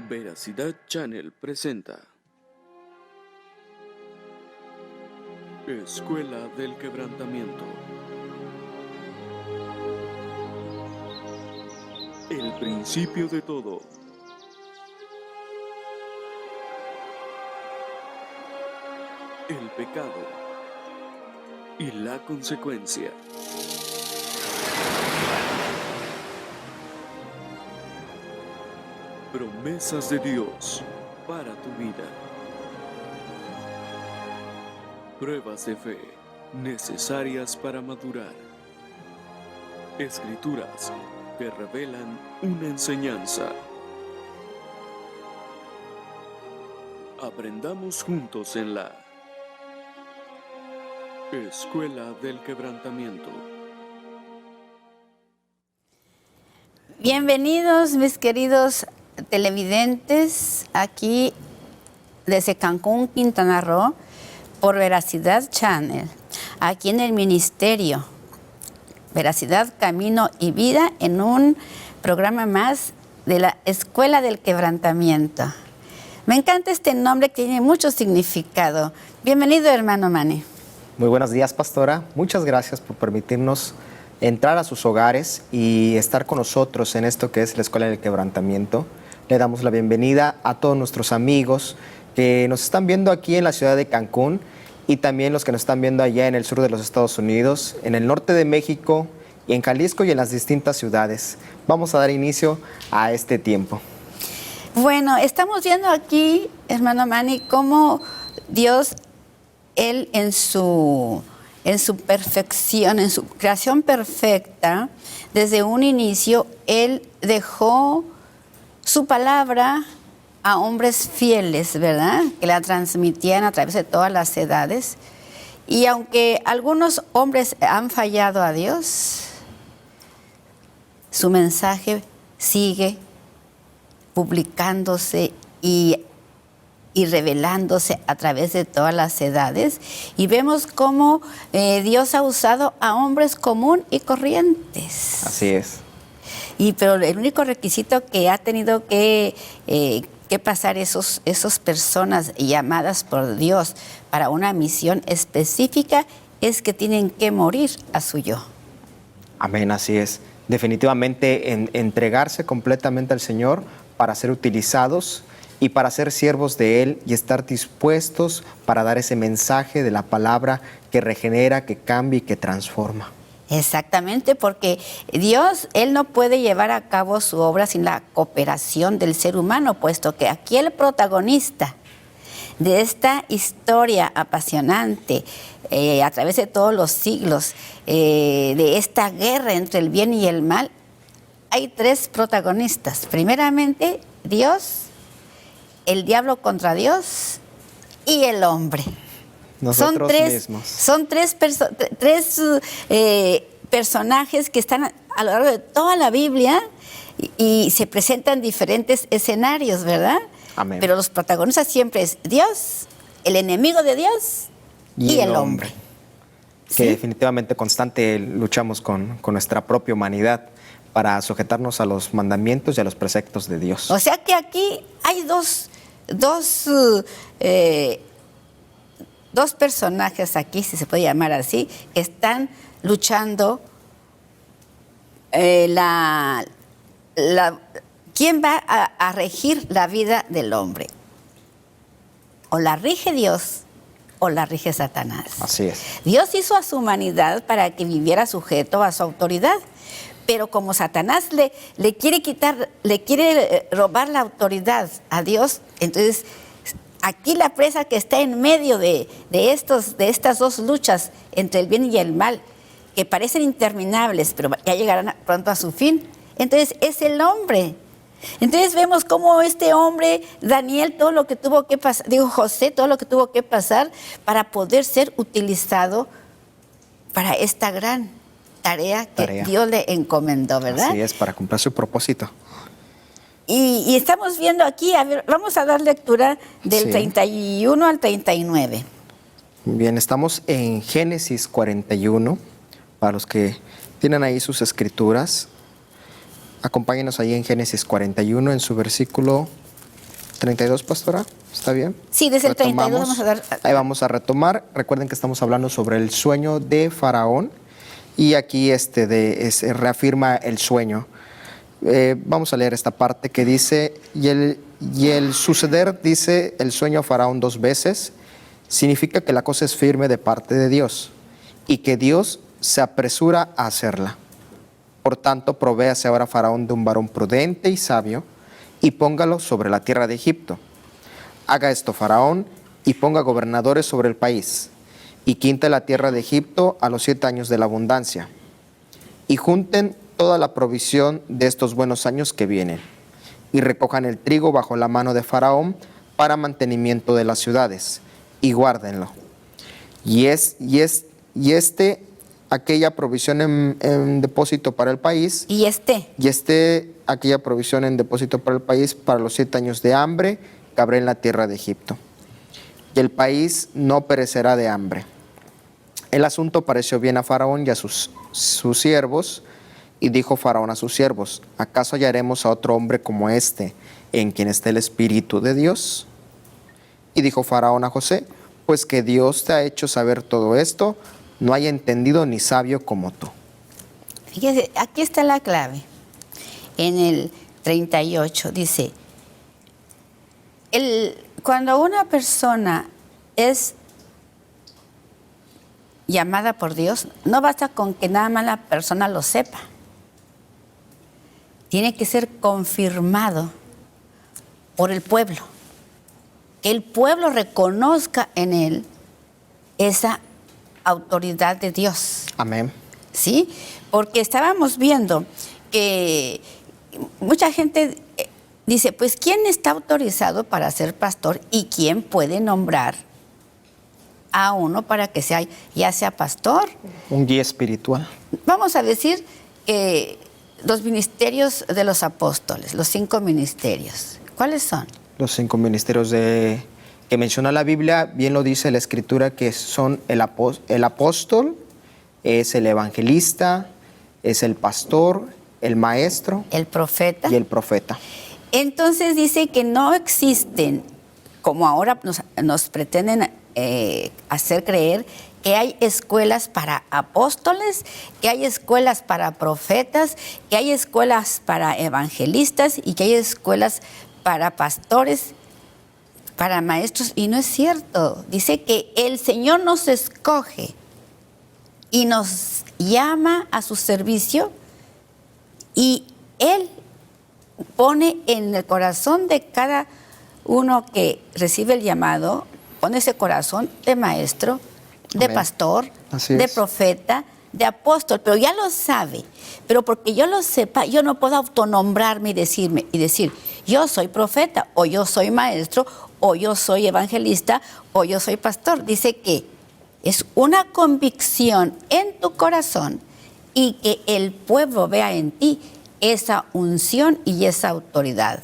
Veracidad Channel presenta Escuela del Quebrantamiento. El principio de todo. El pecado y la consecuencia. Promesas de Dios para tu vida. Pruebas de fe necesarias para madurar. Escrituras que revelan una enseñanza. Aprendamos juntos en la Escuela del Quebrantamiento. Bienvenidos, mis queridos televidentes, aquí desde Cancún, Quintana Roo, por Veracidad Channel, aquí en el ministerio Veracidad, Camino y Vida, en un programa más de la Escuela del Quebrantamiento. Me encanta este nombre que tiene mucho significado. Bienvenido, hermano Manny. Muy buenos días, pastora. Muchas gracias por permitirnos entrar a sus hogares y estar con nosotros en esto que es la Escuela del Quebrantamiento. Le damos la bienvenida a todos nuestros amigos que nos están viendo aquí en la ciudad de Cancún y también los que nos están viendo allá en el sur de los Estados Unidos, en el norte de México y en Jalisco y en las distintas ciudades. Vamos a dar inicio a este tiempo. Bueno, estamos viendo aquí, hermano Manny, cómo Dios, Él en su perfección, en su creación perfecta, desde un inicio, Él dejó su palabra a hombres fieles, ¿verdad? Que la transmitían a través de todas las edades. Y aunque algunos hombres han fallado a Dios, su mensaje sigue publicándose y revelándose a través de todas las edades. Y vemos cómo Dios ha usado a hombres común y corrientes. Así es. Pero el único requisito que ha tenido que pasar esos personas llamadas por Dios para una misión específica es que tienen que morir a su yo. Amén, así es. Definitivamente entregarse completamente al Señor para ser utilizados y para ser siervos de Él y estar dispuestos para dar ese mensaje de la palabra que regenera, que cambia y que transforma. Exactamente, porque Dios, Él no puede llevar a cabo su obra sin la cooperación del ser humano, puesto que aquí el protagonista de esta historia apasionante, a través de todos los siglos, de esta guerra entre el bien y el mal, hay tres protagonistas. Primeramente, Dios, el diablo contra Dios y el hombre. Nosotros mismos. Son tres personajes que están a lo largo de toda la Biblia y se presentan diferentes escenarios, ¿verdad? Amén. Pero los protagonistas siempre es Dios, el enemigo de Dios y el hombre. Que ¿Sí? definitivamente constante luchamos con nuestra propia humanidad para sujetarnos a los mandamientos y a los preceptos de Dios. O sea que aquí hay dos personajes aquí, si se puede llamar así, que están luchando. ¿Quién va a regir la vida del hombre? O la rige Dios o la rige Satanás. Así es. Dios hizo a su humanidad para que viviera sujeto a su autoridad, pero como Satanás le quiere robar la autoridad a Dios, entonces aquí la presa que está en medio de estas dos luchas entre el bien y el mal, que parecen interminables, pero ya llegarán pronto a su fin, entonces es el hombre. Entonces vemos cómo este hombre, Daniel, todo lo que tuvo que pasar, José, todo lo que tuvo que pasar para poder ser utilizado para esta gran tarea que Dios le encomendó, ¿verdad? Así es, para cumplir su propósito. Y estamos viendo aquí, a ver, vamos a dar lectura del 31 al 39. Bien, estamos en Génesis 41, para los que tienen ahí sus escrituras. Acompáñenos ahí en Génesis 41, en su versículo 32, pastora, ¿está bien? Sí, desde el 32 Retomamos. vamos a dar... Ahí vamos a retomar. Recuerden que estamos hablando sobre el sueño de Faraón y aquí reafirma el sueño. Vamos a leer esta parte que dice, y el suceder, dice el sueño a Faraón 2 veces, significa que la cosa es firme de parte de Dios y que Dios se apresura a hacerla. Por tanto, provéase ahora Faraón de un varón prudente y sabio y póngalo sobre la tierra de Egipto. Haga esto Faraón y ponga gobernadores sobre el país y quinte la tierra de Egipto a los 7 años de la abundancia y junten toda la provisión de estos buenos años que vienen y recojan el trigo bajo la mano de Faraón para mantenimiento de las ciudades y guárdenlo. Aquella provisión en depósito para el país. Y aquella provisión en depósito para el país para los 7 años de hambre que habrá en la tierra de Egipto. Y el país no perecerá de hambre. El asunto pareció bien a Faraón y a sus siervos, y dijo Faraón a sus siervos, ¿acaso hallaremos a otro hombre como este, en quien esté el Espíritu de Dios? Y dijo Faraón a José, pues que Dios te ha hecho saber todo esto, no hay entendido ni sabio como tú. Fíjese, aquí está la clave. En el 38 dice, cuando una persona es llamada por Dios, no basta con que nada más la persona lo sepa. Tiene que ser confirmado por el pueblo. Que el pueblo reconozca en él esa autoridad de Dios. Amén. ¿Sí? Porque estábamos viendo que mucha gente dice, pues, ¿quién está autorizado para ser pastor y quién puede nombrar a uno para que ya sea pastor? Un guía espiritual. Vamos a decir que los ministerios de los apóstoles, los 5 ministerios, ¿cuáles son? Los 5 ministerios que menciona la Biblia, bien lo dice la Escritura, que son el apóstol, es el evangelista, es el pastor, el maestro, el profeta y el profeta. Entonces dice que no existen, como ahora nos pretenden hacer creer, que hay escuelas para apóstoles, que hay escuelas para profetas, que hay escuelas para evangelistas y que hay escuelas para pastores, para maestros, y no es cierto. Dice que el Señor nos escoge y nos llama a su servicio y Él pone en el corazón de cada uno que recibe el llamado, pone ese corazón de maestro, de Amén. Pastor, Así de es. profeta, de apóstol, pero ya lo sabe. Pero porque yo lo sepa, yo no puedo autonombrarme y decir, yo soy profeta, o yo soy maestro, o yo soy evangelista, o yo soy pastor. Dice que es una convicción en tu corazón y que el pueblo vea en ti esa unción y esa autoridad,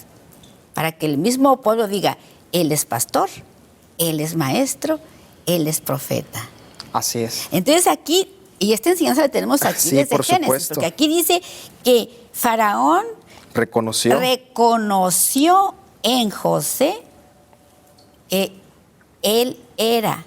para que el mismo pueblo diga, él es pastor, él es maestro, él es profeta. Así es. Entonces aquí, y esta enseñanza la tenemos aquí Sí, desde por Génesis, supuesto. porque aquí dice que Faraón Reconoció. reconoció en José que él era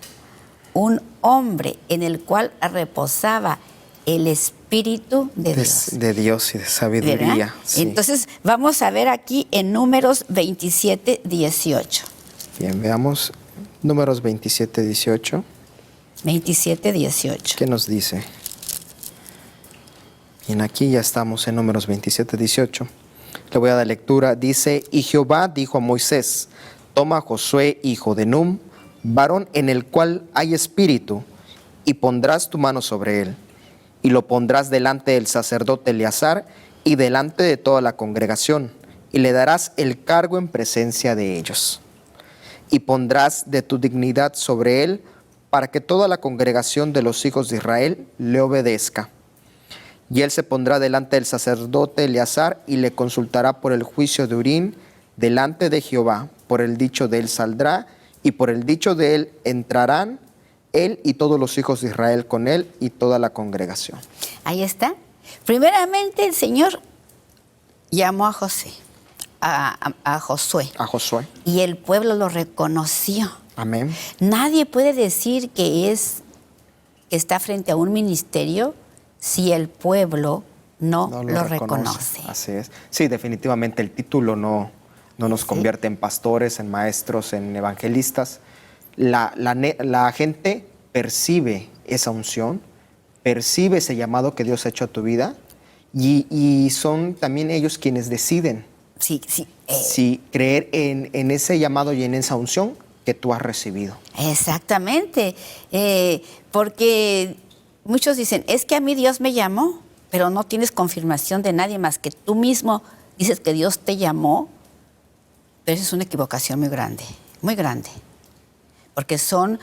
un hombre en el cual reposaba el Espíritu de Dios. De Dios y de sabiduría. ¿Verdad? Sí. Entonces vamos a ver aquí en Números 27, 18. Bien, veamos Números 27, 18. 27, 18. ¿Qué nos dice? Bien, aquí ya estamos en Números 27, 18. Le voy a dar lectura. Dice, y Jehová dijo a Moisés, toma a Josué, hijo de Num, varón en el cual hay espíritu, y pondrás tu mano sobre él, y lo pondrás delante del sacerdote Eleazar y delante de toda la congregación, y le darás el cargo en presencia de ellos. Y pondrás de tu dignidad sobre él, para que toda la congregación de los hijos de Israel le obedezca. Y él se pondrá delante del sacerdote Eleazar y le consultará por el juicio de Urim delante de Jehová. Por el dicho de él saldrá y por el dicho de él entrarán él y todos los hijos de Israel con él y toda la congregación. Ahí está. Primeramente el Señor llamó a José, a Josué. A Josué. Y el pueblo lo reconoció. Amén. Nadie puede decir que está frente a un ministerio si el pueblo no lo reconoce. Así es. Sí, definitivamente el título no nos convierte en pastores, en maestros, en evangelistas. La gente percibe esa unción, percibe ese llamado que Dios ha hecho a tu vida y son también ellos quienes deciden si creer en ese llamado y en esa unción que tú has recibido. Exactamente, porque muchos dicen, es que a mí Dios me llamó, pero no tienes confirmación de nadie más que tú mismo dices que Dios te llamó, pero esa es una equivocación muy grande, porque son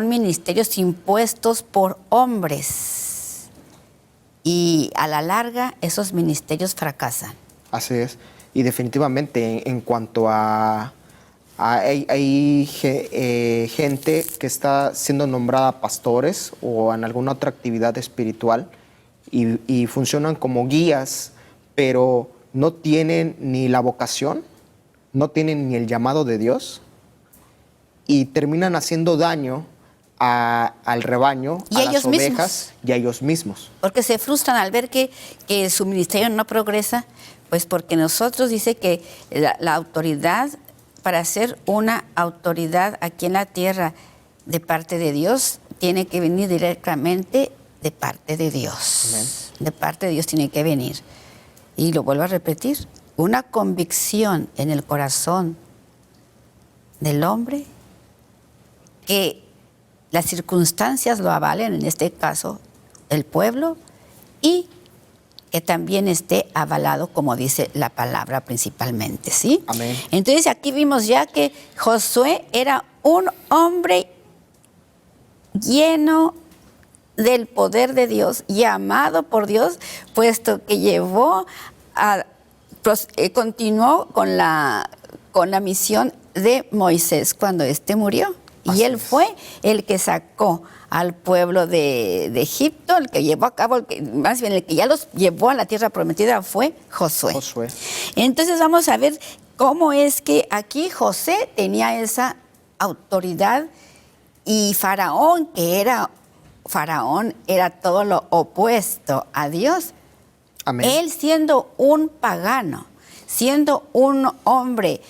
ministerios impuestos por hombres y a la larga esos ministerios fracasan. Así es, y definitivamente en cuanto a hay gente que está siendo nombrada pastores o en alguna otra actividad espiritual y funcionan como guías, pero no tienen ni la vocación, no tienen ni el llamado de Dios y terminan haciendo daño al rebaño, y a ellos las ovejas mismos. Y a ellos mismos. Porque se frustran al ver que su ministerio no progresa, pues porque nosotros dice que la autoridad, para ser una autoridad aquí en la tierra de parte de Dios, tiene que venir directamente de parte de Dios. Amén. De parte de Dios tiene que venir. Y lo vuelvo a repetir, una convicción en el corazón del hombre que las circunstancias lo avalen, en este caso el pueblo, y que también esté avalado, como dice la palabra principalmente, ¿sí? Amén. Entonces aquí vimos ya que Josué era un hombre lleno del poder de Dios, llamado por Dios, puesto que continuó con la misión de Moisés cuando éste murió. Y él fue el que sacó al pueblo de Egipto, el que llevó a cabo, más bien el que ya los llevó a la tierra prometida fue Josué. Entonces vamos a ver cómo es que aquí José tenía esa autoridad y Faraón era todo lo opuesto a Dios. Amén. Él siendo un pagano, siendo un hombre,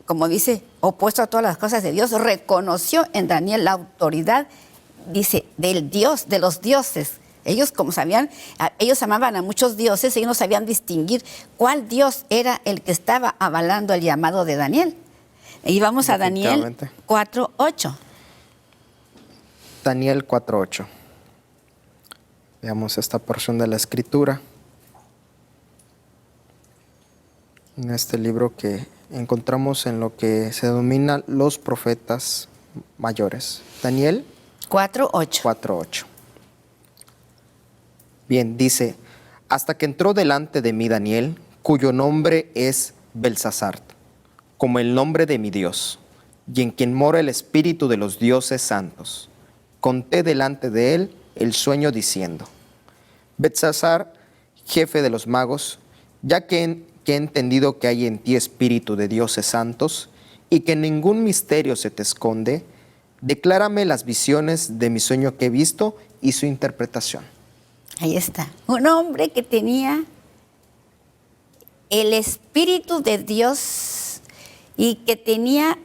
como dice, opuesto a todas las cosas de Dios, reconoció en Daniel la autoridad, dice, del Dios, de los dioses. Ellos, como sabían, ellos amaban a muchos dioses, ellos no sabían distinguir cuál Dios era el que estaba avalando el llamado de Daniel. Y vamos a Daniel 4:8. Daniel 4:8. Veamos esta porción de la Escritura. En este libro que encontramos en lo que se denomina los profetas mayores. Daniel 4:8. Bien, dice, hasta que entró delante de mí Daniel, cuyo nombre es Belsasar, como el nombre de mi Dios, y en quien mora el espíritu de los dioses santos. Conté delante de él el sueño diciendo, Belsasar, jefe de los magos, ya que he entendido que hay en ti espíritu de dioses santos y que ningún misterio se te esconde, declárame las visiones de mi sueño que he visto y su interpretación. Ahí está. Un hombre que tenía el espíritu de Dios y que tenía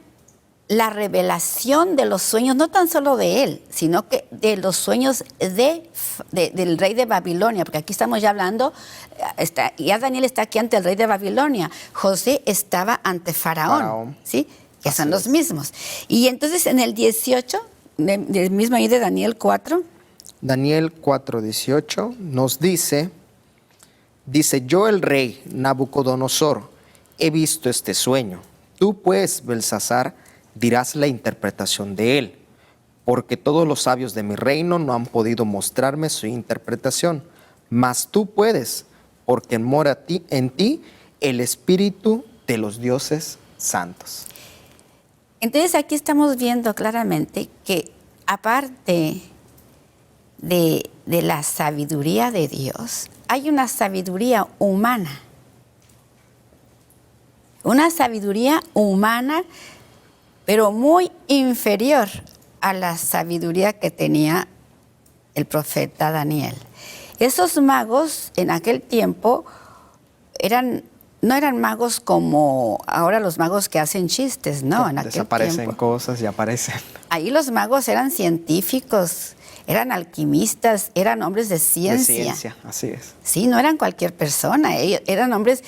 la revelación de los sueños, no tan solo de él, sino que de los sueños del rey de Babilonia, porque aquí estamos ya hablando, ya Daniel está aquí ante el rey de Babilonia, José estaba ante Faraón. ¿Sí? Que son los mismos. Y entonces en el 18, del mismo ahí de Daniel 4. Daniel 4:18 nos dice, yo el rey Nabucodonosor, he visto este sueño. Tú pues, Belsasar, dirás la interpretación de él, porque todos los sabios de mi reino no han podido mostrarme su interpretación, mas tú puedes, porque mora en ti el espíritu de los dioses santos. Entonces aquí estamos viendo claramente que aparte de la sabiduría de Dios, hay una sabiduría humana. una sabiduría humana, pero muy inferior a la sabiduría que tenía el profeta Daniel. Esos magos en aquel tiempo no eran magos como ahora los magos que hacen chistes, no, en aquel Desaparecen tiempo. cosas y aparecen. Ahí los magos eran científicos, eran alquimistas, eran hombres de ciencia. De ciencia, así es. Sí, no eran cualquier persona, ellos eran hombres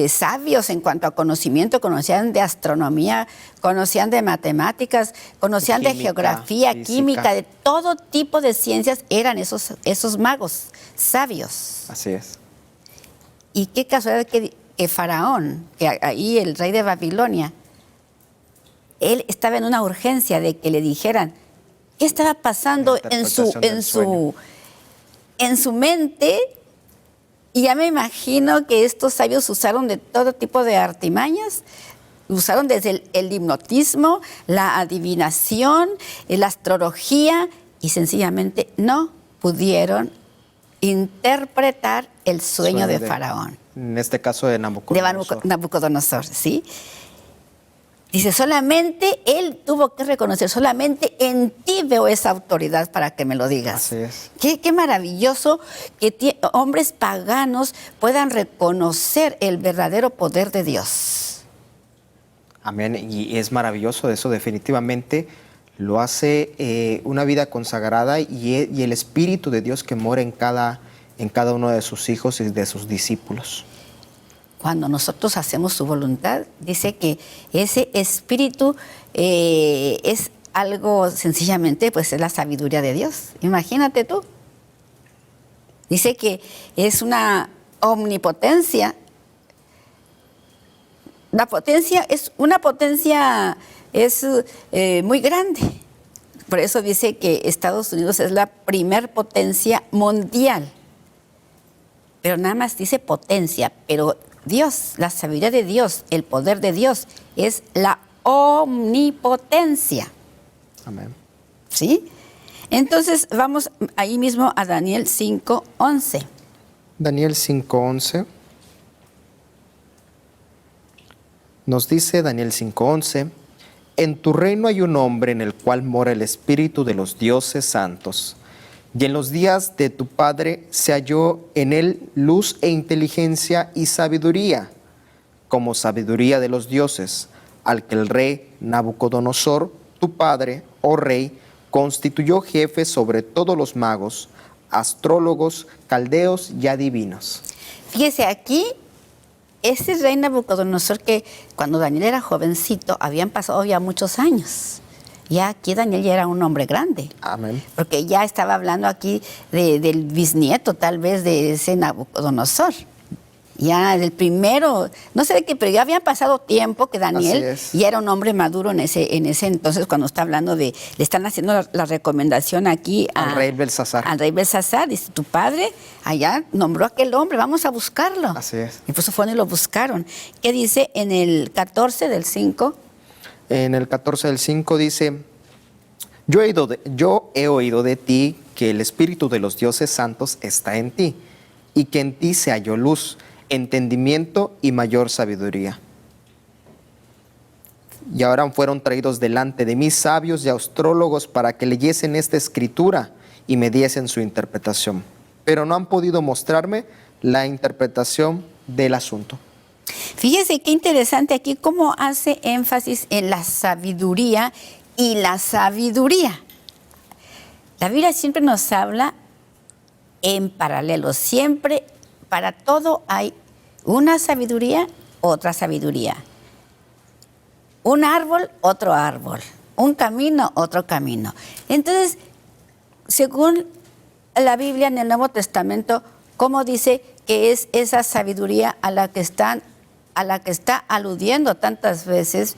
sabios en cuanto a conocimiento, conocían de astronomía, conocían de matemáticas, conocían de Química, geografía, física. química, de todo tipo de ciencias, eran esos magos sabios. Así es. Y qué casualidad que Faraón, que ahí el rey de Babilonia, él estaba en una urgencia de que le dijeran qué estaba pasando en su mente. Y ya me imagino que estos sabios usaron de todo tipo de artimañas, usaron desde el hipnotismo, la adivinación, la astrología, y sencillamente no pudieron interpretar el sueño de Faraón. En este caso de Nabucodonosor. De Nabucodonosor, ¿sí? Dice, solamente él tuvo que reconocer, solamente en ti veo esa autoridad para que me lo digas. Así es. Qué maravilloso que hombres paganos puedan reconocer el verdadero poder de Dios. Amén. Y es maravilloso eso, definitivamente lo hace una vida consagrada y el Espíritu de Dios que mora en cada uno de sus hijos y de sus discípulos. Cuando nosotros hacemos su voluntad, dice que ese espíritu es algo sencillamente, pues es la sabiduría de Dios. Imagínate tú. Dice que es una omnipotencia. Una potencia muy grande. Por eso dice que Estados Unidos es la primer potencia mundial. Pero nada más dice potencia, pero Dios, la sabiduría de Dios, el poder de Dios es la omnipotencia. Amén. ¿Sí? Entonces vamos ahí mismo a Daniel 5:11. Daniel 5:11. Nos dice Daniel 5:11, en tu reino hay un hombre en el cual mora el espíritu de los dioses santos. Y en los días de tu padre se halló en él luz e inteligencia y sabiduría, como sabiduría de los dioses, al que el rey Nabucodonosor, tu padre, oh rey, constituyó jefe sobre todos los magos, astrólogos, caldeos y adivinos. Fíjese aquí, ese rey Nabucodonosor que cuando Daniel era jovencito, habían pasado ya muchos años. Ya aquí Daniel ya era un hombre grande. Amén. Porque ya estaba hablando aquí del bisnieto, tal vez, de ese Nabucodonosor. Ya del primero, no sé de qué, pero ya había pasado tiempo que Daniel ya era un hombre maduro en ese entonces, cuando está hablando le están haciendo la recomendación aquí al rey Belsasar. Al rey Belsasar, dice, tu padre allá nombró a aquel hombre, vamos a buscarlo. Así es. Y pues fueron y lo buscaron. ¿Qué dice en el 14 del 5? En el 14 del 5 dice, yo he oído de ti que el espíritu de los dioses santos está en ti, y que en ti se halló luz, entendimiento y mayor sabiduría. Y ahora fueron traídos delante de mí sabios y astrólogos para que leyesen esta escritura y me diesen su interpretación. Pero no han podido mostrarme la interpretación del asunto. Fíjese qué interesante aquí cómo hace énfasis en la sabiduría y la sabiduría. La Biblia siempre nos habla en paralelo, siempre para todo hay una sabiduría, otra sabiduría. Un árbol, otro árbol. Un camino, otro camino. Entonces, según la Biblia en el Nuevo Testamento, ¿cómo dice que es esa sabiduría a la que está aludiendo tantas veces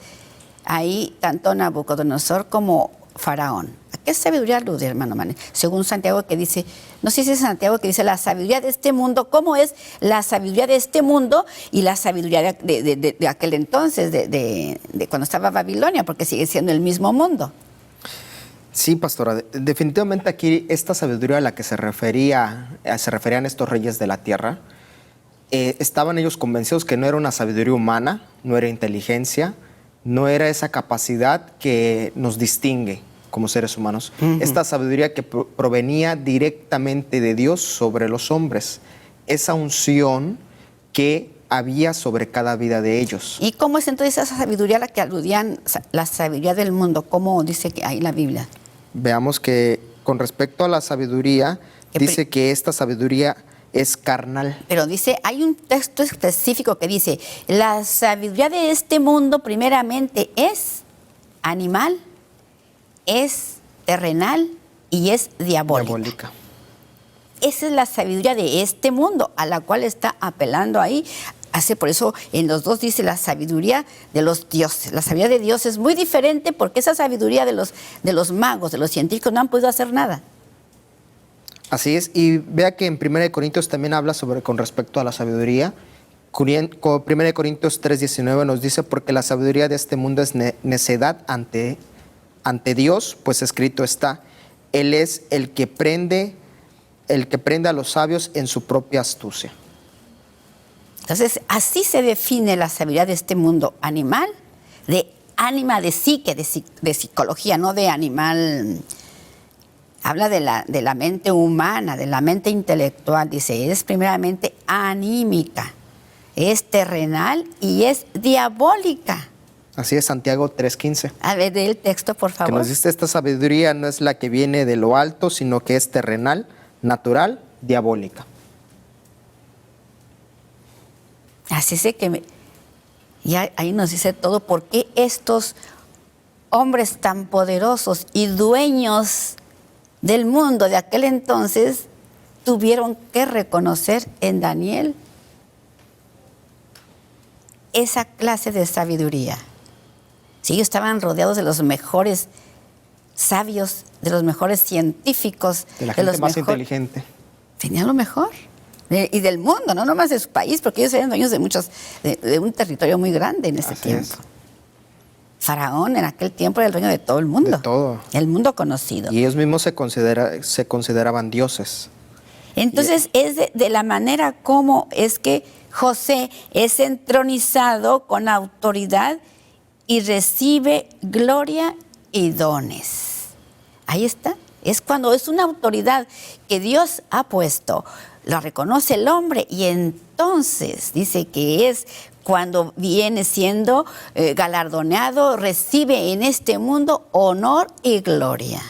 ahí tanto Nabucodonosor como Faraón? ¿A qué sabiduría alude, hermano Manuel? Según Santiago que dice, no sé si es Santiago que dice la sabiduría de este mundo, ¿cómo es la sabiduría de este mundo y la sabiduría de aquel entonces, de cuando estaba Babilonia, porque sigue siendo el mismo mundo? Sí, pastora, definitivamente aquí esta sabiduría a la que se referían estos reyes de la tierra, estaban ellos convencidos que no era una sabiduría humana, no era inteligencia, no era esa capacidad que nos distingue como seres humanos. Esta sabiduría que provenía directamente de Dios sobre los hombres. Esa unción que había sobre cada vida de ellos. ¿Y cómo es entonces esa sabiduría a la que aludían, la sabiduría del mundo? ¿Cómo dice que ahí la Biblia? Veamos que con respecto a la sabiduría, dice que esta sabiduría es carnal. Pero dice, hay un texto específico que dice, la sabiduría de este mundo primeramente es animal, es terrenal y es diabólica. Esa es la sabiduría de este mundo a la cual está apelando ahí. Por eso en los dos dice la sabiduría de los dioses. La sabiduría de Dios es muy diferente porque esa sabiduría de los magos, de los científicos, no han podido hacer nada. Así es, y vea que en 1 Corintios también habla con respecto a la sabiduría. 1 Corintios 3:19 nos dice, porque la sabiduría de este mundo es necedad ante Dios, pues escrito está, Él es el que prende a los sabios en su propia astucia. Entonces, así se define la sabiduría de este mundo animal, de ánima, de psique, de psicología, no de animal. Habla de la mente humana, de la mente intelectual. Dice, es primeramente anímica, es terrenal y es diabólica. Así es, Santiago 3:15. A ver, del texto, por favor. Que nos dice, esta sabiduría no es la que viene de lo alto, sino que es terrenal, natural, diabólica. Así es que ya ahí nos dice todo por qué estos hombres tan poderosos y dueños del mundo de aquel entonces tuvieron que reconocer en Daniel esa clase de sabiduría. Sí, ellos estaban rodeados de los mejores sabios, de los mejores científicos, de la gente más inteligente. Tenían lo mejor. Y del mundo, no nomás de su país, porque ellos eran dueños de un territorio muy grande en ese tiempo. Faraón en aquel tiempo era el dueño de todo el mundo. De todo. El mundo conocido. Y ellos mismos se consideraban dioses. Entonces es de la manera como es que José es entronizado con autoridad y recibe gloria y dones. Ahí está. Es cuando es una autoridad que Dios ha puesto. Lo reconoce el hombre y entonces dice que es cuando viene siendo galardoneado, recibe en este mundo honor y gloria.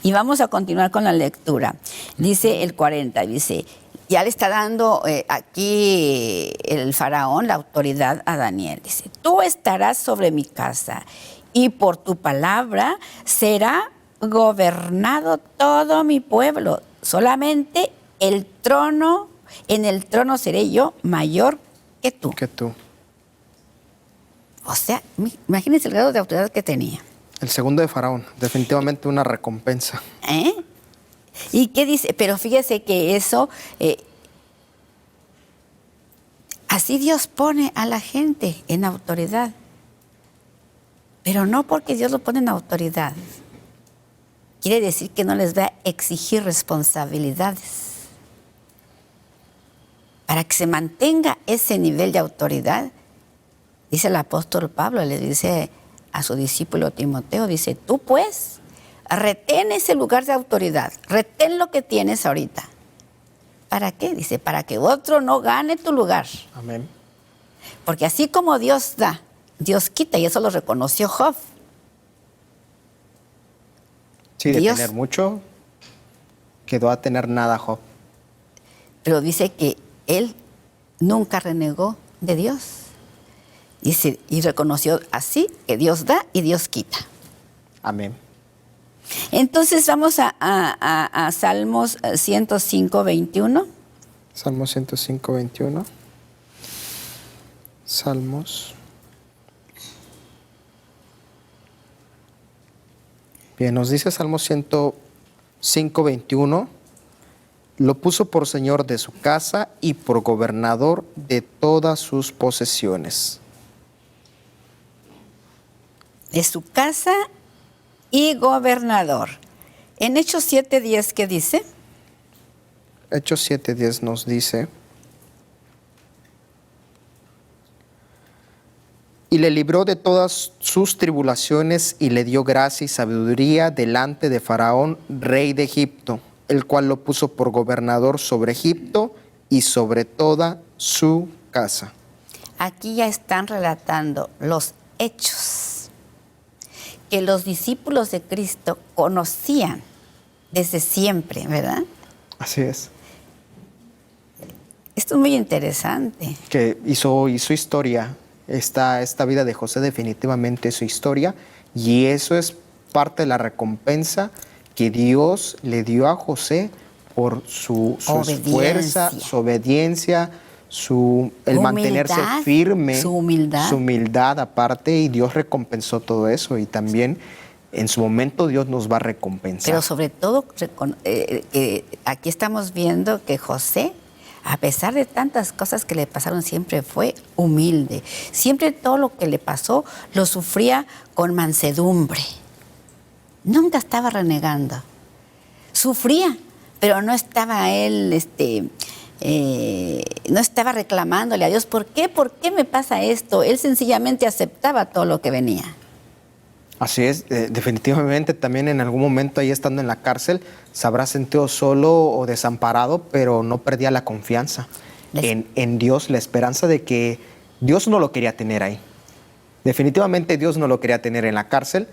Y vamos a continuar con la lectura. Dice el 40, dice, ya le está dando aquí el faraón la autoridad a Daniel. Dice, tú estarás sobre mi casa y por tu palabra será gobernado todo mi pueblo. Solamente en el trono seré yo mayor que tú. O sea, imagínense el grado de autoridad que tenía. El segundo de Faraón, definitivamente una recompensa. ¿Y qué dice? Pero fíjese que eso, así Dios pone a la gente en autoridad. Pero no porque Dios lo pone en autoridad. Quiere decir que no les va a exigir responsabilidades. Para que se mantenga ese nivel de autoridad, dice el apóstol Pablo, le dice a su discípulo Timoteo, dice, tú pues, retén ese lugar de autoridad, retén lo que tienes ahorita. ¿Para qué? Dice, para que otro no gane tu lugar. Amén. Porque así como Dios da, Dios quita, y eso lo reconoció Job. Sí, de tener mucho, quedó a tener nada Job. Pero dice que él nunca renegó de Dios. Dice, y reconoció así que Dios da y Dios quita. Amén. Entonces vamos a Salmos 105, 21. Salmos 105, 21. Salmos. Bien, nos dice Salmos 105, 21. Lo puso por señor de su casa y por gobernador de todas sus posesiones. De su casa y gobernador. En Hechos 7:10, ¿qué dice? Hechos 7:10 nos dice, y le libró de todas sus tribulaciones y le dio gracia y sabiduría delante de Faraón, rey de Egipto, el cual lo puso por gobernador sobre Egipto y sobre toda su casa. Aquí ya están relatando los hechos que los discípulos de Cristo conocían desde siempre, ¿verdad? Así es. Esto es muy interesante. Que hizo historia. Esta vida de José definitivamente es su historia, y eso es parte de la recompensa que Dios le dio a José por su esfuerzo, su obediencia, el mantenerse firme, su humildad aparte, y Dios recompensó todo eso, y también en su momento Dios nos va a recompensar. Pero sobre todo, aquí estamos viendo que José, a pesar de tantas cosas que le pasaron, siempre fue humilde. Siempre todo lo que le pasó lo sufría con mansedumbre. Nunca estaba renegando. Sufría, pero no estaba él, no estaba reclamándole a Dios. ¿Por qué? ¿Por qué me pasa esto? Él sencillamente aceptaba todo lo que venía. Así es, definitivamente también en algún momento ahí estando en la cárcel se habrá sentido solo o desamparado, pero no perdía la confianza en Dios, la esperanza de que Dios no lo quería tener ahí. Definitivamente Dios no lo quería tener en la cárcel,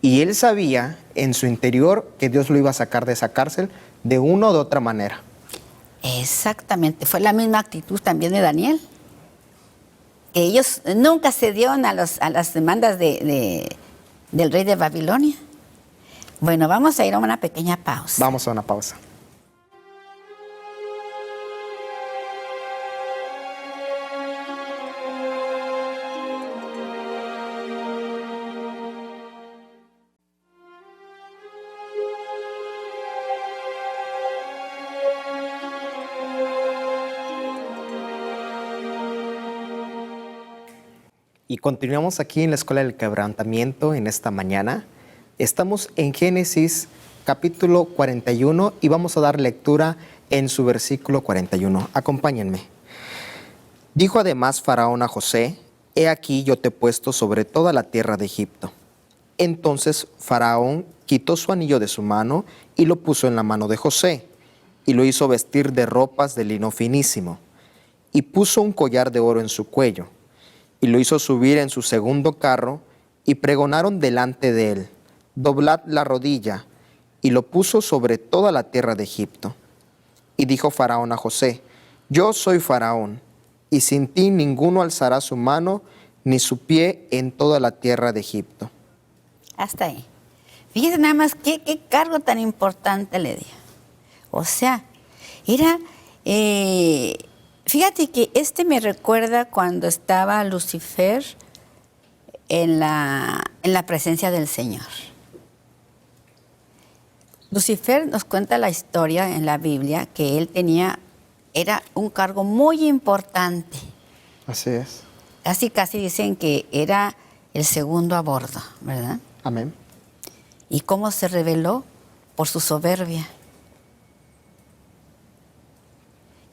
y él sabía en su interior que Dios lo iba a sacar de esa cárcel de una o de otra manera. Exactamente, fue la misma actitud también de Daniel. Que ellos nunca cedieron a las demandas del rey de Babilonia. Bueno, vamos a ir a una pequeña pausa. Vamos a una pausa. Y continuamos aquí en la Escuela del Quebrantamiento en esta mañana. Estamos en Génesis capítulo 41 y vamos a dar lectura en su versículo 41. Acompáñenme. Dijo además Faraón a José: he aquí yo te he puesto sobre toda la tierra de Egipto. Entonces Faraón quitó su anillo de su mano y lo puso en la mano de José, y lo hizo vestir de ropas de lino finísimo, y puso un collar de oro en su cuello, y lo hizo subir en su segundo carro, y pregonaron delante de él: doblad la rodilla, y lo puso sobre toda la tierra de Egipto. Y dijo Faraón a José: yo soy Faraón, y sin ti ninguno alzará su mano ni su pie en toda la tierra de Egipto. Hasta ahí. Fíjese nada más qué cargo tan importante le dio. O sea, era... fíjate que me recuerda cuando estaba Lucifer en la presencia del Señor. Lucifer nos cuenta la historia en la Biblia que él era un cargo muy importante. Así es. Casi dicen que era el segundo a bordo, ¿verdad? Amén. ¿Y cómo se rebeló? Por su soberbia.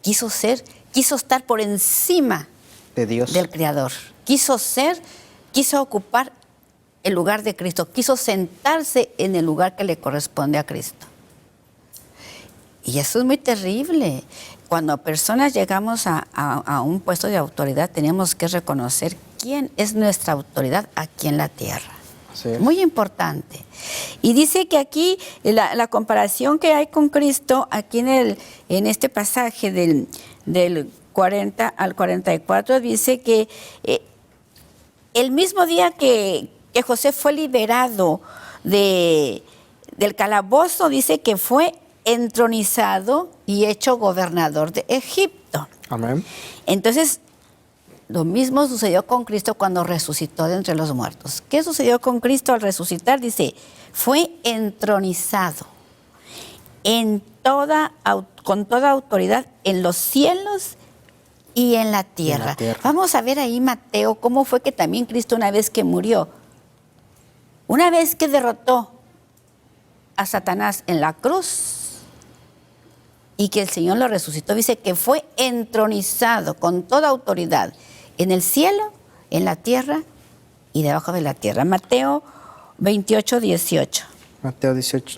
Quiso estar por encima de Dios, del Creador. Quiso ocupar el lugar de Cristo. Quiso sentarse en el lugar que le corresponde a Cristo. Y eso es muy terrible. Cuando personas llegamos a un puesto de autoridad, tenemos que reconocer quién es nuestra autoridad aquí en la tierra. Así es. Muy importante. Y dice que aquí la comparación que hay con Cristo, aquí en este pasaje del 40 al 44, dice que el mismo día que José fue liberado del calabozo, dice que fue entronizado y hecho gobernador de Egipto. Amén. Entonces, lo mismo sucedió con Cristo cuando resucitó de entre los muertos. ¿Qué sucedió con Cristo al resucitar? Dice, fue entronizado con toda autoridad en los cielos y en la tierra. Vamos a ver ahí, Mateo, cómo fue que también Cristo, una vez que murió, una vez que derrotó a Satanás en la cruz y que el Señor lo resucitó, dice que fue entronizado con toda autoridad en el cielo, en la tierra y debajo de la tierra. Mateo 28, 18. Mateo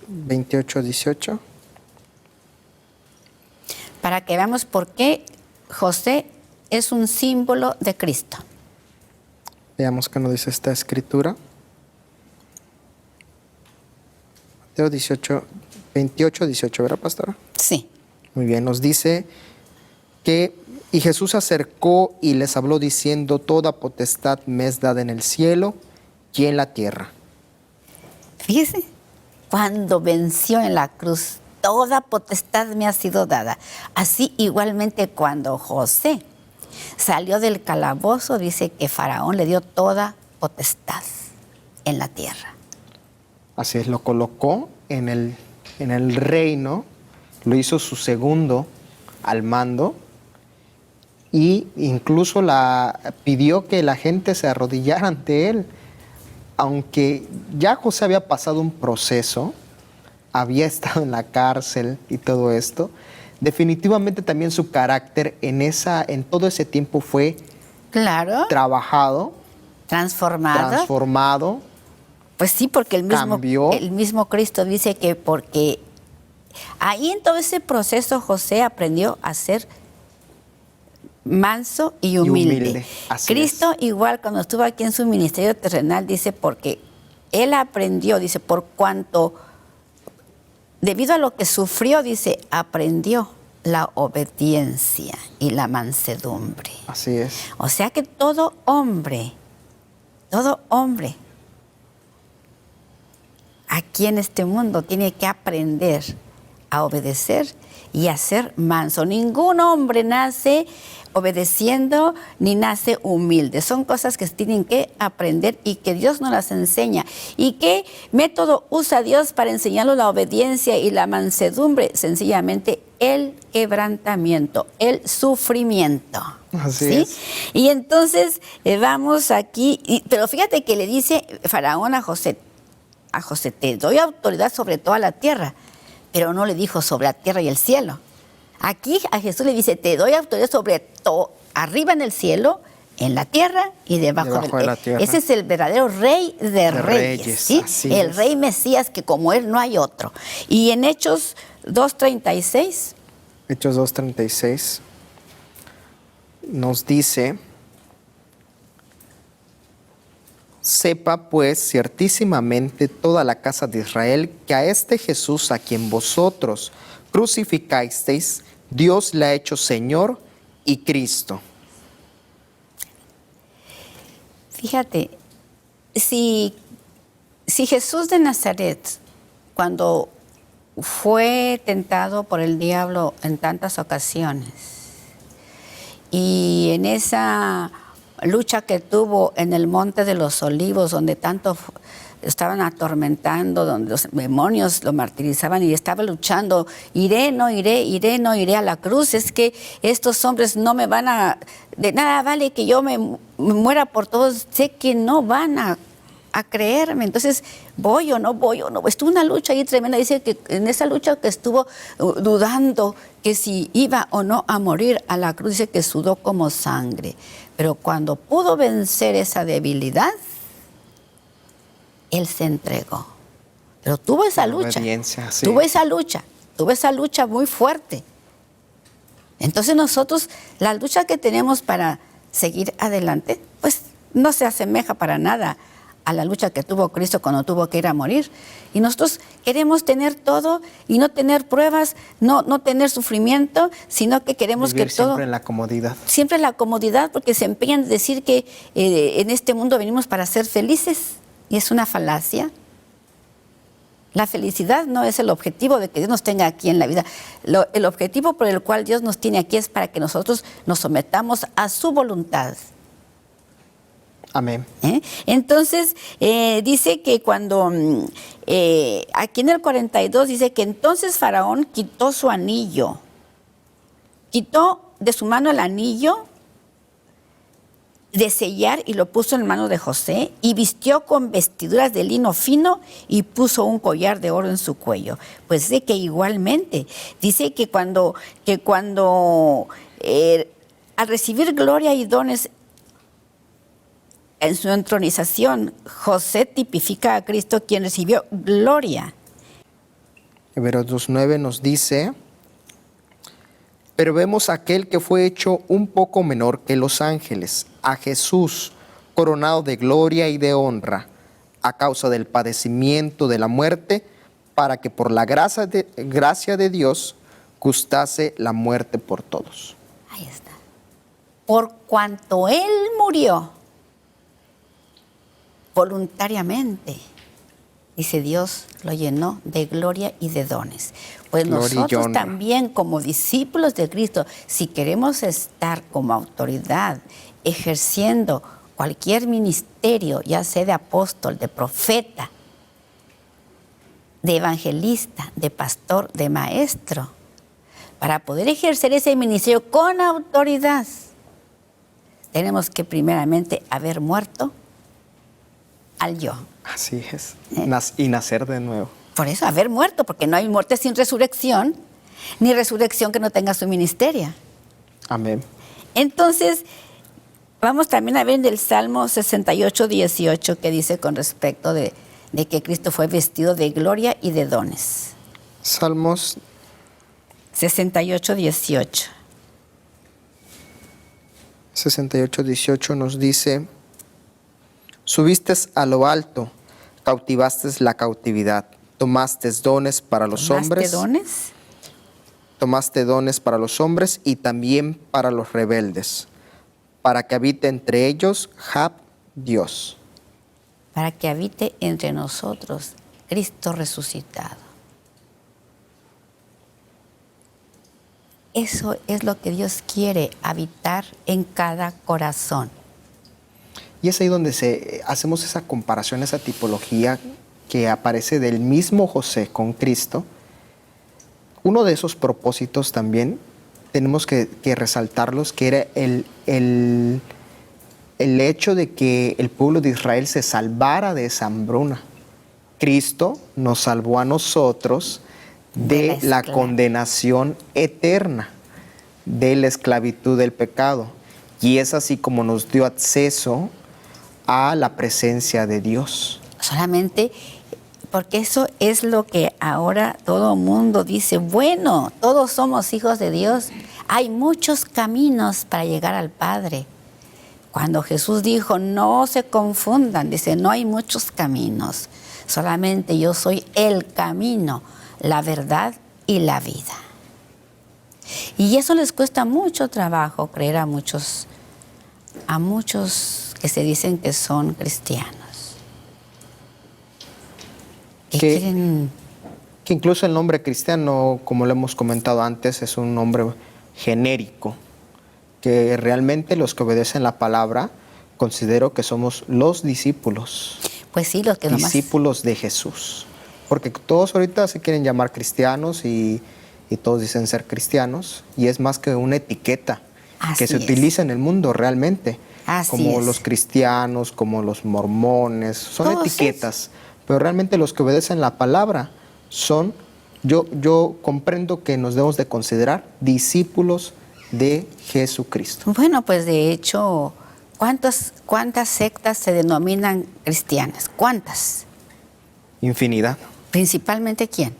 28, 18. Para que veamos por qué José es un símbolo de Cristo. Veamos qué nos dice esta escritura. Mateo 28, 18, ¿verdad, pastora? Sí. Muy bien, nos dice que y Jesús se acercó y les habló diciendo: toda potestad me es dada en el cielo y en la tierra. Fíjese, cuando venció en la cruz, toda potestad me ha sido dada. Así igualmente cuando José salió del calabozo, dice que Faraón le dio toda potestad en la tierra. Así es, lo colocó en el reino, lo hizo su segundo al mando, y incluso pidió que la gente se arrodillara ante él. Aunque ya José había pasado un proceso, había estado en la cárcel y todo esto, definitivamente también su carácter en todo ese tiempo fue Claro. trabajado, Transformado. Pues sí, porque cambió. el mismo Cristo dice que porque ahí en todo ese proceso José aprendió a ser manso y humilde. Así Cristo es. igual cuando estuvo aquí en su ministerio terrenal dice porque él aprendió, dice por cuanto debido a lo que sufrió, dice, aprendió la obediencia y la mansedumbre. Así es. O sea que todo hombre aquí en este mundo tiene que aprender a obedecer y a ser manso. Ningún hombre nace obedeciendo ni nace humilde. Son cosas que se tienen que aprender y que Dios nos las enseña. ¿Y qué método usa Dios para enseñarnos la obediencia y la mansedumbre? Sencillamente el quebrantamiento, el sufrimiento. Así ¿sí? es. Y entonces vamos aquí, pero fíjate que le dice Faraón a José, te doy autoridad sobre toda la tierra, pero no le dijo sobre la tierra y el cielo. Aquí a Jesús le dice, te doy autoridad sobre todo, arriba en el cielo, en la tierra y debajo de la tierra. Ese es el verdadero rey de reyes, ¿sí? así El es. rey Mesías, que como él no hay otro. Y en Hechos 2:36, Hechos 2:36 nos dice: sepa pues ciertísimamente toda la casa de Israel que a este Jesús a quien vosotros crucificasteis, Dios le ha hecho Señor y Cristo. fíjate, si Jesús de Nazaret, cuando fue tentado por el diablo en tantas ocasiones, y en esa lucha que tuvo en el Monte de los Olivos, donde tanto estaban atormentando, donde los demonios lo martirizaban y estaba luchando, iré, no iré a la cruz, es que estos hombres no me van a, de nada vale que yo me muera por todos, sé que no van a creerme, entonces voy o no, estuvo una lucha ahí tremenda, dice que en esa lucha que estuvo dudando que si iba o no a morir a la cruz, dice que sudó como sangre, pero cuando pudo vencer esa debilidad, él se entregó, pero tuvo esa lucha, sí. tuvo esa lucha muy fuerte. Entonces nosotros, la lucha que tenemos para seguir adelante, pues no se asemeja para nada a la lucha que tuvo Cristo cuando tuvo que ir a morir. Y nosotros queremos tener todo y no tener pruebas, no tener sufrimiento, sino que queremos Vivir que todo... siempre en la comodidad. Siempre en la comodidad, porque se empeñan en decir que en este mundo venimos para ser felices. Y es una falacia. La felicidad no es el objetivo de que Dios nos tenga aquí en la vida. El objetivo por el cual Dios nos tiene aquí es para que nosotros nos sometamos a su voluntad. Amén. Entonces, dice que cuando, aquí en el 42, dice que entonces Faraón quitó su anillo, quitó de su mano el anillo de sellar y lo puso en mano de José y vistió con vestiduras de lino fino y puso un collar de oro en su cuello. Pues dice que igualmente, dice que cuando al recibir gloria y dones en su entronización, José tipifica a Cristo, quien recibió gloria. Hebreos 2:9 nos dice: pero vemos a aquel que fue hecho un poco menor que los ángeles, a Jesús, coronado de gloria y de honra, a causa del padecimiento de la muerte, para que por la gracia de Dios gustase la muerte por todos. Ahí está. Por cuanto Él murió voluntariamente, dice, Dios lo llenó de gloria y de dones. Pues Gloria y nosotros honra. también, como discípulos de Cristo, si queremos estar como autoridad, ejerciendo cualquier ministerio, ya sea de apóstol, de profeta, de evangelista, de pastor, de maestro, para poder ejercer ese ministerio con autoridad, tenemos que primeramente haber muerto al yo. Así es. Y nacer de nuevo. Por eso, haber muerto, porque no hay muerte sin resurrección, ni resurrección que no tenga su ministerio. Amén. Entonces, vamos también a ver del Salmo 68, 18, que dice con respecto de que Cristo fue vestido de gloria y de dones. Salmos 68, 18. 68:18 nos dice: subiste a lo alto, cautivaste la cautividad, tomaste dones para los hombres. ¿Dones? Tomaste dones para los hombres y también para los rebeldes, para que habite entre ellos Dios. Para que habite entre nosotros Cristo resucitado. Eso es lo que Dios quiere, habitar en cada corazón. Y es ahí donde hacemos esa comparación, esa tipología que aparece del mismo José con Cristo. Uno de esos propósitos también tenemos que resaltarlos, que era el hecho de que el pueblo de Israel se salvara de esa hambruna. Cristo nos salvó a nosotros de la condenación eterna, de la esclavitud del pecado. Y es así como nos dio acceso a la presencia de Dios. Solamente porque eso es lo que ahora todo mundo dice, bueno, todos somos hijos de Dios, hay muchos caminos para llegar al Padre. Cuando Jesús dijo, no se confundan, dice, no hay muchos caminos, solamente yo soy el camino, la verdad y la vida. Y eso les cuesta mucho trabajo creer a muchos que se dicen que son cristianos. Que incluso el nombre cristiano, como lo hemos comentado antes, es un nombre genérico, que realmente los que obedecen la palabra considero que somos los discípulos. Pues sí, los que discípulos de Jesús. Porque todos ahorita se quieren llamar cristianos y todos dicen ser cristianos, y es más que una etiqueta que se utiliza en el mundo realmente. Como los cristianos, como los mormones, son etiquetas. Pero realmente los que obedecen la palabra son, yo comprendo que nos debemos de considerar discípulos de Jesucristo. Bueno, pues de hecho, ¿cuántas sectas se denominan cristianas? ¿Cuántas? Infinidad. ¿Principalmente quién?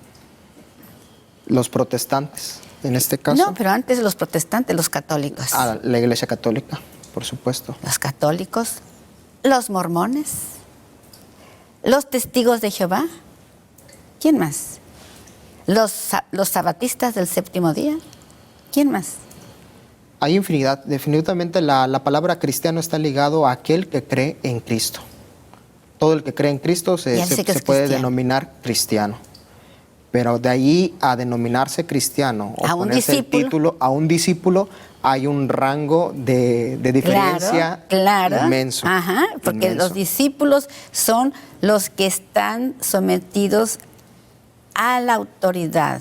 Los protestantes, en este caso. No, pero antes de los protestantes, los católicos. La Iglesia Católica, por supuesto. Los católicos, los mormones, los testigos de Jehová. ¿Quién más? Los sabatistas del séptimo día. ¿Quién más? Hay infinidad. Definitivamente la palabra cristiano está ligado a aquel que cree en Cristo. Todo el que cree en Cristo se puede denominar cristiano. Pero de ahí a denominarse cristiano o ponerse el título a un discípulo, hay un rango de diferencia inmenso. Ajá, porque inmenso. Los discípulos son los que están sometidos a la autoridad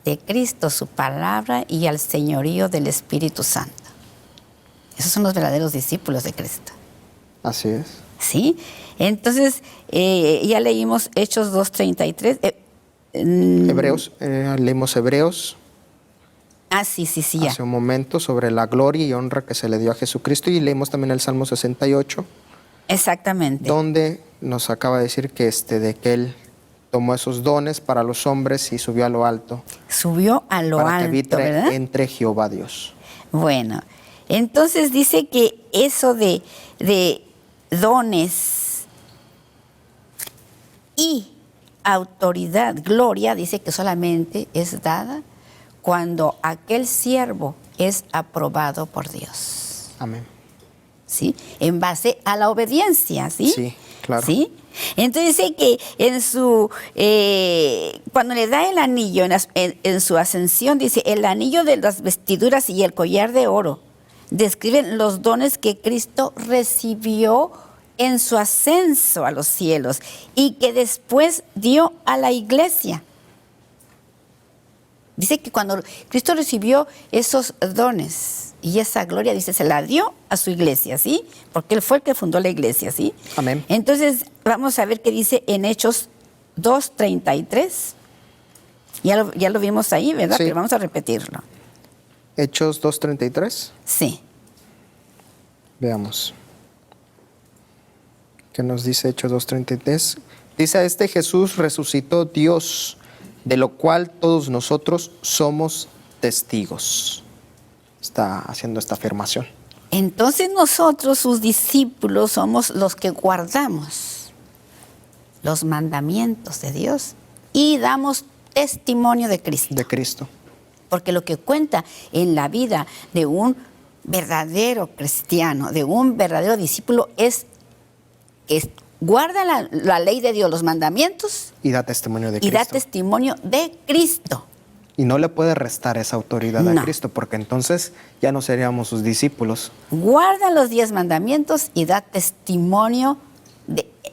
de Cristo, su palabra, y al señorío del Espíritu Santo. Esos son los verdaderos discípulos de Cristo. Así es. ¿Sí? Entonces, ya leímos Hechos 2:33. Hebreos, leímos Hebreos. Sí, ya. Hace un momento sobre la gloria y honra que se le dio a Jesucristo, y leímos también el Salmo 68. Exactamente. donde nos acaba de decir que, de que Él tomó esos dones para los hombres y subió a lo alto. Subió a lo para que alto, habite ¿verdad? entre Jehová Dios. Bueno, entonces dice que eso de dones y autoridad, gloria, dice que solamente es dada cuando aquel siervo es aprobado por Dios. Amén. ¿Sí? En base a la obediencia, ¿sí? Sí, claro. ¿Sí? Entonces dice que en su cuando le da el anillo en su ascensión, dice el anillo de las vestiduras y el collar de oro describen los dones que Cristo recibió en su ascenso a los cielos y que después dio a la iglesia. Dice que cuando Cristo recibió esos dones y esa gloria, dice, se la dio a su iglesia, ¿sí? Porque Él fue el que fundó la iglesia, ¿sí? Amén. Entonces, vamos a ver qué dice en Hechos 2:33. Ya lo vimos ahí, ¿verdad? Sí. Pero vamos a repetirlo. Hechos 2:33. Sí. Veamos. ¿Qué nos dice Hechos 2:33? Dice, a este Jesús resucitó Dios, de lo cual todos nosotros somos testigos. Está haciendo esta afirmación. Entonces nosotros, sus discípulos, somos los que guardamos los mandamientos de Dios y damos testimonio de Cristo. De Cristo. Porque lo que cuenta en la vida de un verdadero cristiano, de un verdadero discípulo, es que guarda la ley de Dios, los mandamientos, Y da testimonio de y Cristo. da testimonio de Cristo. Y no le puede restar esa autoridad No. a Cristo, porque entonces ya no seríamos sus discípulos. Guarda los 10 mandamientos y da testimonio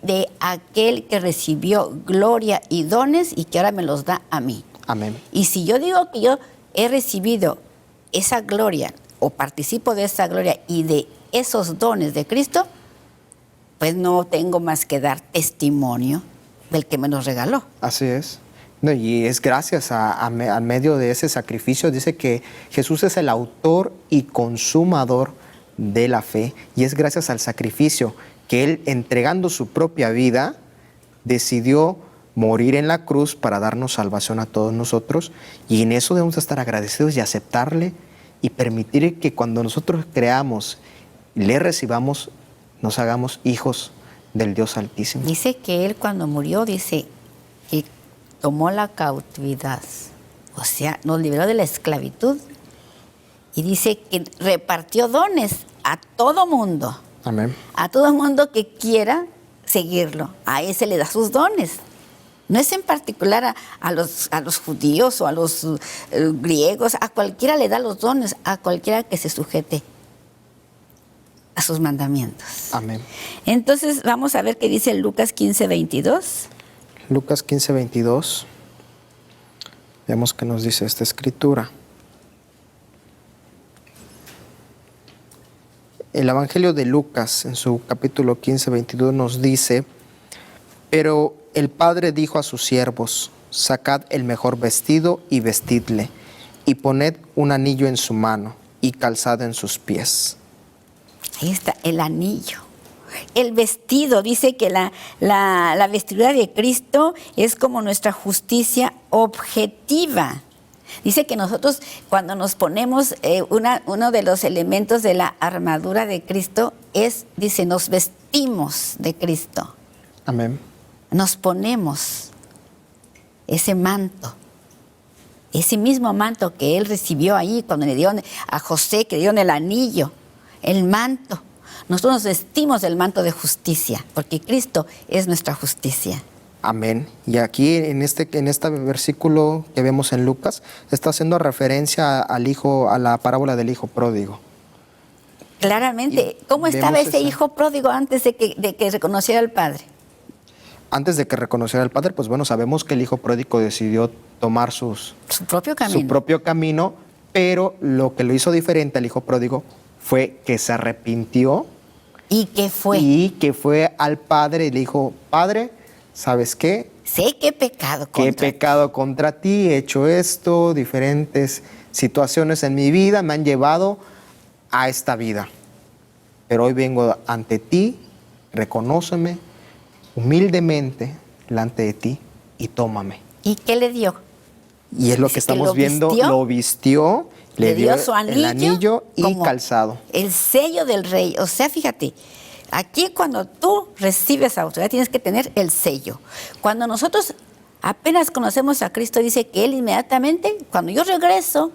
de aquel que recibió gloria y dones y que ahora me los da a mí. Amén. Y si yo digo que yo he recibido esa gloria o participo de esa gloria y de esos dones de Cristo, pues no tengo más que dar testimonio del que me los regaló. Así es. No, y es gracias a medio de ese sacrificio, dice que Jesús es el autor y consumador de la fe, y es gracias al sacrificio que Él, entregando su propia vida, decidió morir en la cruz para darnos salvación a todos nosotros, y en eso debemos estar agradecidos y aceptarle y permitir que cuando nosotros creamos, le recibamos, nos hagamos hijos del Dios Altísimo. Dice que Él cuando murió, dice que tomó la cautividad, o sea, nos liberó de la esclavitud, y dice que repartió dones a todo mundo. Amén. A todo mundo que quiera seguirlo. A ese le da sus dones. No es en particular a los judíos o a los griegos. A cualquiera le da los dones. A cualquiera que se sujete a sus mandamientos. Amén. Entonces vamos a ver qué dice Lucas 15:22. Lucas 15:22. Veamos qué nos dice esta escritura. El Evangelio de Lucas, en su capítulo 15:22, nos dice: pero el padre dijo a sus siervos: sacad el mejor vestido y vestidle, y poned un anillo en su mano y calzado en sus pies. Ahí está, el anillo. El vestido, dice que la vestidura de Cristo es como nuestra justicia objetiva. Dice que nosotros cuando nos ponemos uno de los elementos de la armadura de Cristo es, dice, nos vestimos de Cristo. Amén. Nos ponemos ese manto, ese mismo manto que Él recibió ahí cuando le dio a José, que le dio el anillo, el manto. Nosotros nos vestimos del manto de justicia, porque Cristo es nuestra justicia. Amén. Y aquí en este versículo que vemos en Lucas, está haciendo referencia al hijo, a la parábola del hijo pródigo. Claramente, Y ¿cómo estaba vemos ese esa- hijo pródigo antes de que reconociera al Padre? Antes de que reconociera al Padre, pues bueno, sabemos que el hijo pródigo decidió tomar su Su propio camino. pero lo que lo hizo diferente al hijo pródigo fue que se arrepintió ¿Y qué fue? y que fue al Padre y le dijo: Padre, ¿sabes qué? Sé que he pecado Que he contra ti. pecado contra ti, he hecho esto, diferentes situaciones en mi vida me han llevado a esta vida. Pero hoy vengo ante ti reconóceme humildemente delante de ti y tómame. ¿Y qué le dio? Y es lo Dice que estamos lo viendo, vistió, lo vistió, le dio su el anillo y como calzado. el sello del rey. O sea, fíjate, aquí cuando tú recibes autoridad tienes que tener el sello. Cuando nosotros apenas conocemos a Cristo, dice que Él inmediatamente, cuando yo regreso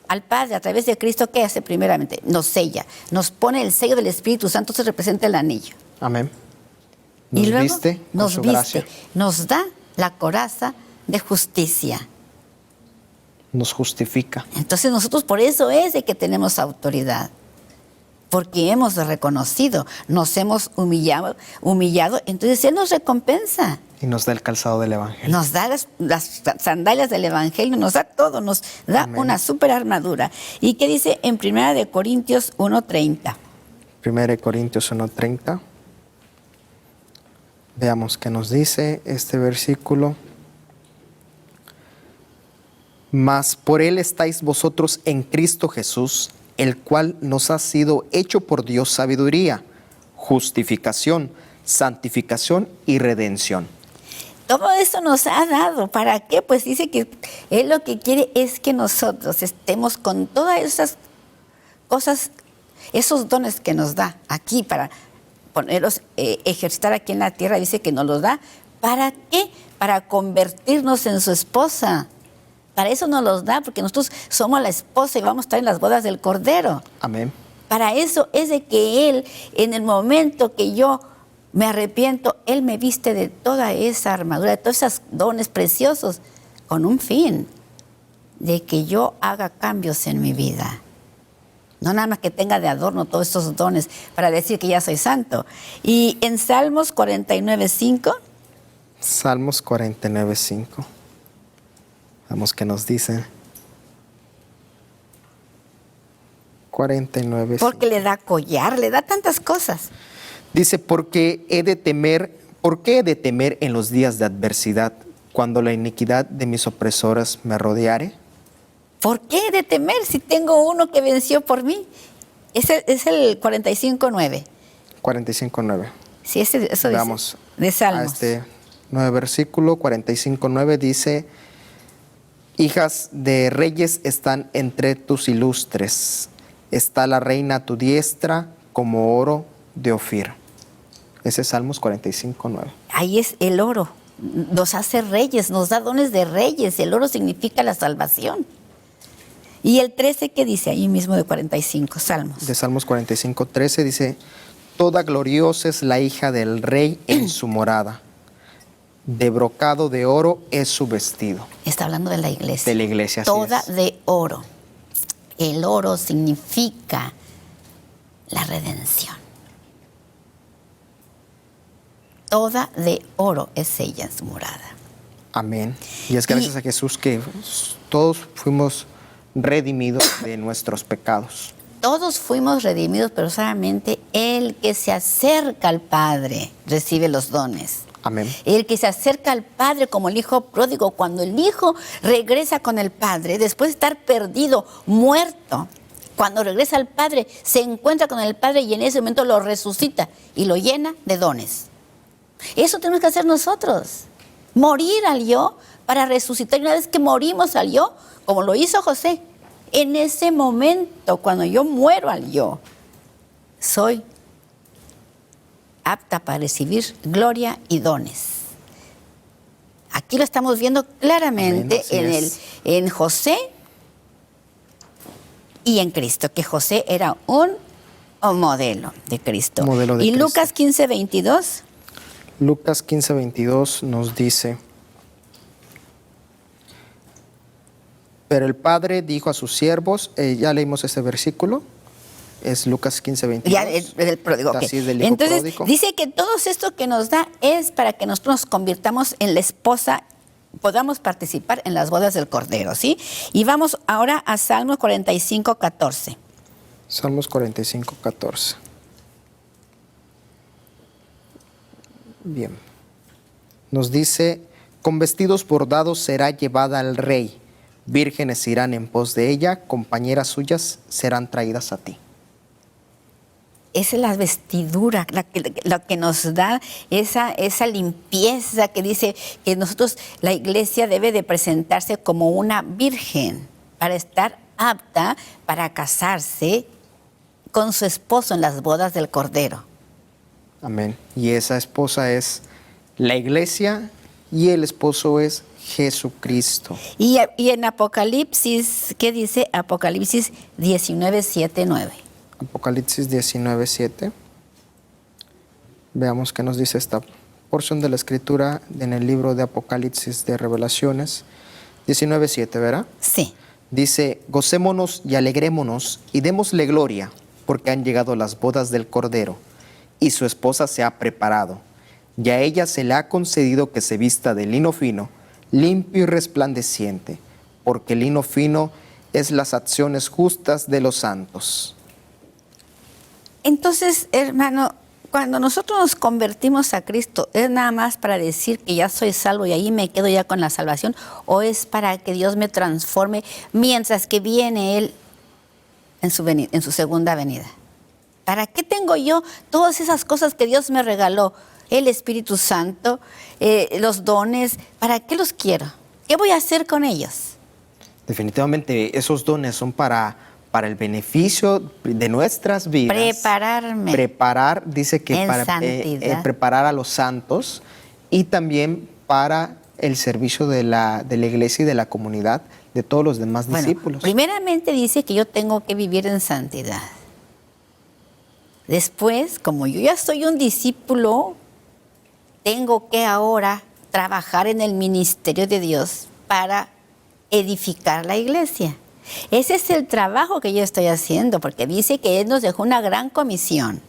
al Padre a través de Cristo, ¿qué hace primeramente? Nos sella, nos pone el sello del Espíritu Santo, se representa el anillo. Amén. Nos Y luego viste con nos su viste, gracia. nos da la coraza de justicia. Nos justifica. Entonces nosotros por eso es de que tenemos autoridad, porque hemos reconocido, nos hemos humillado, entonces Él nos recompensa, Y nos da el calzado del Evangelio. nos da las sandalias del Evangelio, nos da todo, nos da Amén. una super armadura. ¿Y qué dice en 1 Corintios 1:30? 1 Corintios 1:30. Veamos qué nos dice este versículo. Mas por Él estáis vosotros en Cristo Jesús, el cual nos ha sido hecho por Dios sabiduría, justificación, santificación y redención. Todo esto nos ha dado. ¿Para qué? Pues dice que Él lo que quiere es que nosotros estemos con todas esas cosas, esos dones que nos da aquí para ponerlos, ejercitar aquí en la tierra. Dice que nos los da. ¿Para qué? Para convertirnos en su esposa. Para eso nos los da, porque nosotros somos la esposa y vamos a estar en las bodas del Cordero. Amén. Para eso es de que Él, en el momento que yo me arrepiento, Él me viste de toda esa armadura, de todos esos dones preciosos, con un fin, de que yo haga cambios en mi vida. No nada más que tenga de adorno todos estos dones para decir que ya soy santo. Y en Salmos 49:5, Salmos 49:5. Vamos qué nos dice. 49:5. porque le da collar, le da tantas cosas. Dice, ¿por qué he de temer en los días de adversidad, cuando la iniquidad de mis opresoras me rodeare? ¿Por qué he de temer si tengo uno que venció por mí? Es el 45:9. 45:9. Sí, eso dice, Veamos de Salmos. a este 9 versículo, 45:9 dice, hijas de reyes están entre tus ilustres, está la reina a tu diestra como oro de Ofir. Ese es Salmos 45:9. Ahí es el oro. Nos hace reyes, nos da dones de reyes. El oro significa la salvación. Y el 13, ¿qué dice ahí mismo de 45? Salmos. De Salmos 45:13 dice, toda gloriosa es la hija del rey en su morada, de brocado de oro es su vestido. Está hablando de la iglesia. De la iglesia, así Toda es. de oro. El oro significa la redención. Toda de oro es ella en su morada. Amén. Y es gracias a Jesús que todos fuimos redimidos de nuestros pecados. Todos fuimos redimidos, pero solamente el que se acerca al Padre recibe los dones. Amén. El que se acerca al Padre como el Hijo pródigo, cuando el Hijo regresa con el Padre, después de estar perdido, muerto, cuando regresa al Padre, se encuentra con el Padre y en ese momento lo resucita y lo llena de dones. Eso tenemos que hacer nosotros, morir al yo para resucitar. Y una vez que morimos al yo, como lo hizo José, en ese momento, cuando yo muero al yo, soy apta para recibir gloria y dones. Aquí lo estamos viendo claramente. Amén, así es. en José y en Cristo, que José era un modelo de Cristo. Modelo de y Cristo. Lucas 15:22. Lucas 15:22 nos dice, pero el Padre dijo a sus siervos, ya leímos ese versículo, es Lucas 15:22. Ya, el pródigo. Ok. Así es, del hijo Entonces, pródigo. dice que todo esto que nos da es para que nosotros nos convirtamos en la esposa, podamos participar en las bodas del Cordero, ¿sí? Y vamos ahora a Salmo 45:14. Salmos 45:14. Bien. Nos dice, con vestidos bordados será llevada al rey, vírgenes irán en pos de ella, compañeras suyas serán traídas a ti. es la vestidura, lo que nos da esa limpieza que dice que nosotros, la iglesia debe de presentarse como una virgen para estar apta para casarse con su esposo en las bodas del Cordero. Amén. Y esa esposa es la iglesia y el esposo es Jesucristo. Y en Apocalipsis, ¿qué dice? Apocalipsis 19, 7, 9. Apocalipsis 19:7. Veamos qué nos dice esta porción de la escritura en el libro de Apocalipsis de Revelaciones. 19:7, ¿verdad? Sí. Dice, gocémonos y alegrémonos y démosle gloria, porque han llegado las bodas del Cordero, y su esposa se ha preparado. Y a ella se le ha concedido que se vista de lino fino, limpio y resplandeciente, porque el lino fino es las acciones justas de los santos. Entonces, hermano, cuando nosotros nos convertimos a Cristo, ¿es nada más para decir que ya soy salvo y ahí me quedo ya con la salvación? ¿O es para que Dios me transforme mientras que viene Él en su segunda venida? ¿Para qué tengo yo todas esas cosas que Dios me regaló? El Espíritu Santo, los dones, ¿para qué los quiero? ¿Qué voy a hacer con ellos? Definitivamente esos dones son para el beneficio de nuestras vidas. Prepararme. Preparar, dice que En para santidad. preparar a los santos y también para el servicio de la iglesia y de la comunidad, de todos los demás discípulos. Primeramente dice que yo tengo que vivir en santidad. Después, como yo ya soy un discípulo, tengo que ahora trabajar en el ministerio de Dios para edificar la iglesia. Ese es el trabajo que yo estoy haciendo, porque dice que Él nos dejó una gran comisión.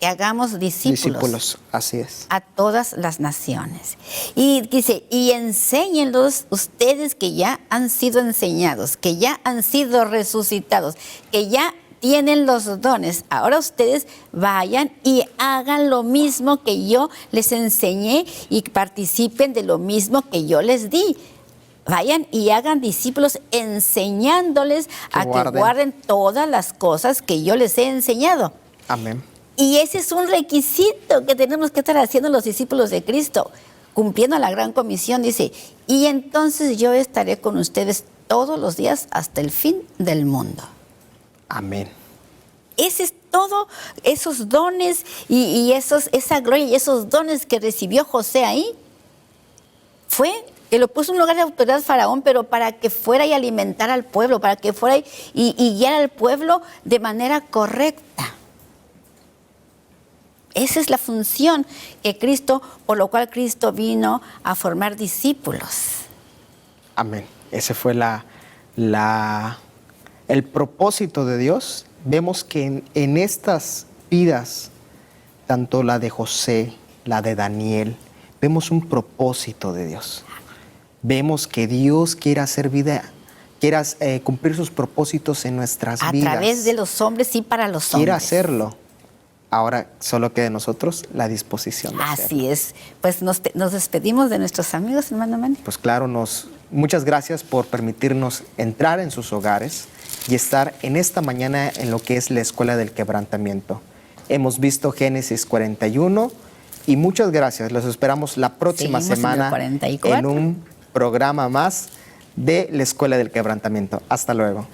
Que hagamos discípulos. Así es. A todas las naciones. Y dice, y enséñenlos ustedes que ya han sido enseñados, que ya han sido resucitados, que ya tienen los dones. Ahora ustedes vayan y hagan lo mismo que yo les enseñé y participen de lo mismo que yo les di. Vayan y hagan discípulos enseñándoles a que guarden todas las cosas que yo les he enseñado. Amén. Y ese es un requisito que tenemos que estar haciendo los discípulos de Cristo, cumpliendo la gran comisión. Dice, y entonces yo estaré con ustedes todos los días hasta el fin del mundo. Amén. Ese es todo, esos dones y esa gloria y esos dones que recibió José ahí, fue que lo puso en un lugar de autoridad Faraón, pero para que fuera y alimentara al pueblo, para que fuera y guiara al pueblo de manera correcta. Esa es la función que Cristo, por lo cual Cristo vino a formar discípulos. Amén. Ese fue el propósito de Dios. Vemos que en estas vidas, tanto la de José, la de Daniel, vemos un propósito de Dios. Vemos que Dios quiere hacer vida, quiere cumplir sus propósitos en nuestras vidas. A través de los hombres y para los hombres. Quiere hacerlo. Ahora solo queda de nosotros la disposición de hacerlo. Así es. Pues nos despedimos de nuestros amigos, hermano Manny. Pues claro, muchas gracias por permitirnos entrar en sus hogares y estar en esta mañana en lo que es la Escuela del Quebrantamiento. Hemos visto Génesis 41 y muchas gracias. Los esperamos la próxima semana en un programa más de la Escuela del Quebrantamiento. Hasta luego.